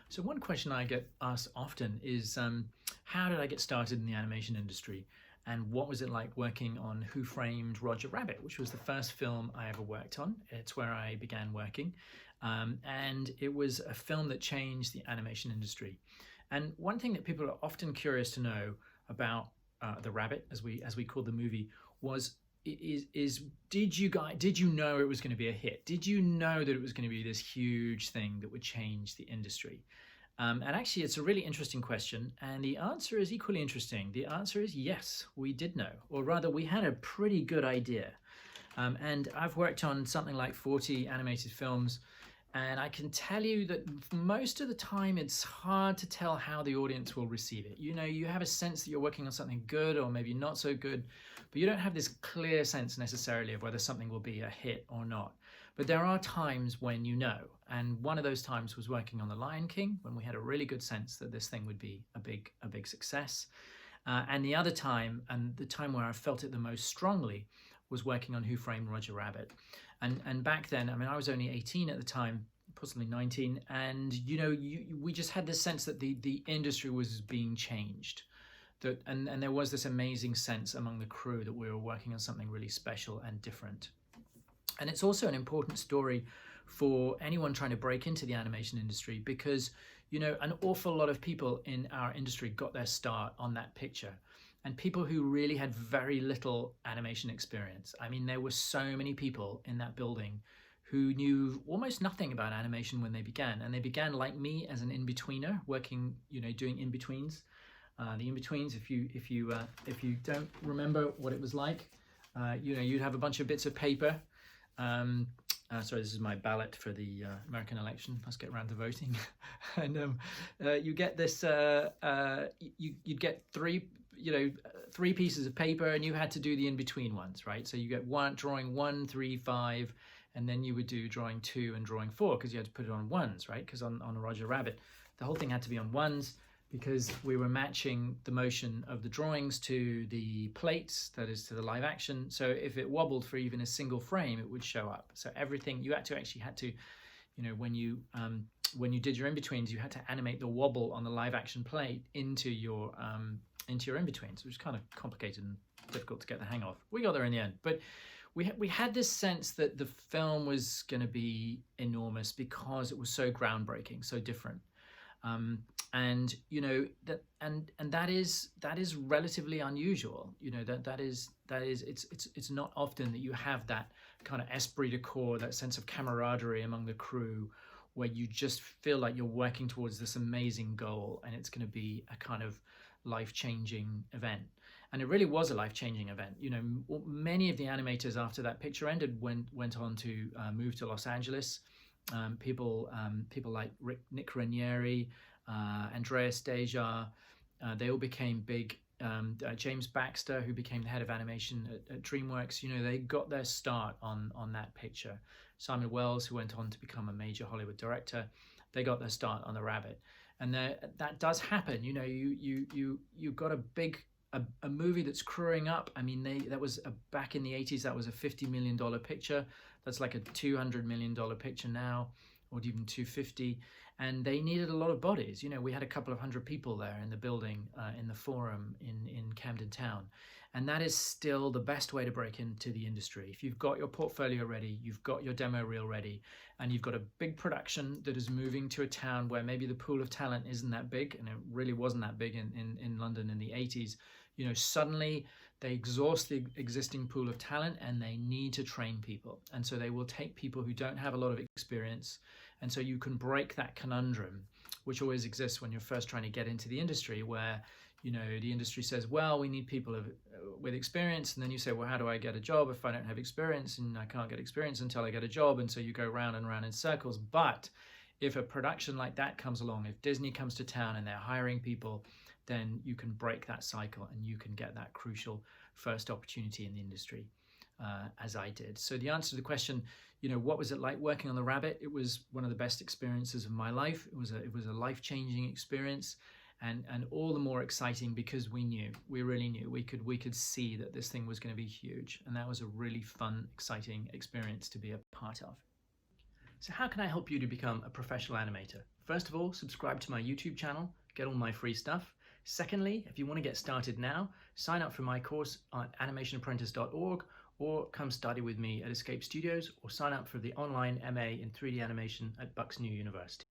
So one question I get asked often is, how did I get started in the animation industry? And what was it like working on Who Framed Roger Rabbit, which was the first film I ever worked on. It's where I began working. And it was a film that changed the animation industry. And one thing that people are often curious to know about the rabbit, as we call the movie, was is did you know it was going to be a hit? Did you know that it was going to be this huge thing that would change the industry? And actually, it's a really interesting question, and the answer is equally interesting. The answer is yes, we did know, or rather, we had a pretty good idea. And I've worked on something like 40 animated films, and I can tell you that most of the time it's hard to tell how the audience will receive it. You know, you have a sense that you're working on something good or maybe not so good, but you don't have this clear sense necessarily of whether something will be a hit or not. But there are times when you know, and one of those times was working on The Lion King, when we had a really good sense that this thing would be a big success. And the other time, and the time where I felt it the most strongly, was working on Who Framed Roger Rabbit. And back then, I mean, I was only 18 at the time, possibly 19, and we just had this sense that the industry was being changed. And there was this amazing sense among the crew that we were working on something really special and different. And it's also an important story for anyone trying to break into the animation industry because, an awful lot of people in our industry got their start on that picture. And people who really had very little animation experience. I mean, there were so many people in that building who knew almost nothing about animation when they began. And they began like me as an in-betweener, working, doing in-betweens. The in-betweens, if you don't remember what it was like, you'd have a bunch of bits of paper. Sorry, this is my ballot for the American election. Let's get around to voting. And you get this, you'd get three pieces of paper, and you had to do the in-between ones, right? So you get drawing 1, 3, 5, and then you would do drawing 2 and drawing 4 because you had to put it on ones, right? Because on a Roger Rabbit, the whole thing had to be on ones because we were matching the motion of the drawings to the plates, that is to the live action. So if it wobbled for even a single frame, it would show up. So everything you actually had to, when you did your in-betweens, you had to animate the wobble on the live action plate into your in-betweens, which is kind of complicated and difficult to get the hang of. We got there in the end, but we had this sense that the film was going to be enormous because it was so groundbreaking, so different. And that is relatively unusual. That is it's not often that you have that kind of esprit de corps, that sense of camaraderie among the crew, where you just feel like you're working towards this amazing goal, and it's going to be a kind of life-changing event. And it really was a life-changing event. Many of the animators after that picture ended went on to move to Los Angeles. People like Nick Ranieri, Andreas Deja, they all became big. James Baxter, who became the head of animation at DreamWorks, they got their start on that picture. Simon Wells, who went on to become a major Hollywood director, they got their start on The Rabbit. And that does happen. You got a movie that's crewing up. I mean, that was back in the 80s. That was a $50 million picture. That's like a $200 million picture now, or even 250. And they needed a lot of bodies. We had a couple of hundred people there in the building, in the Forum in Camden Town. And that is still the best way to break into the industry. If you've got your portfolio ready, you've got your demo reel ready, and you've got a big production that is moving to a town where maybe the pool of talent isn't that big, and it really wasn't that big in London in the 80s, suddenly they exhaust the existing pool of talent and they need to train people. And so they will take people who don't have a lot of experience. And so you can break that conundrum, which always exists when you're first trying to get into the industry, where the industry says, well, we need people with experience. And then you say, well, how do I get a job if I don't have experience? And I can't get experience until I get a job. And so you go round and round in circles. But if a production like that comes along, if Disney comes to town and they're hiring people, then you can break that cycle and you can get that crucial first opportunity in the industry, as I did. So the answer to the question, what was it like working on The Rabbit? It was one of the best experiences of my life. It was a life-changing experience. And all the more exciting because we really knew, we could see that this thing was going to be huge. And that was a really fun, exciting experience to be a part of. So how can I help you to become a professional animator? First of all, subscribe to my YouTube channel, get all my free stuff. Secondly, if you want to get started now, sign up for my course at animationapprentice.org, or come study with me at Escape Studios, or sign up for the online MA in 3D animation at Bucks New University.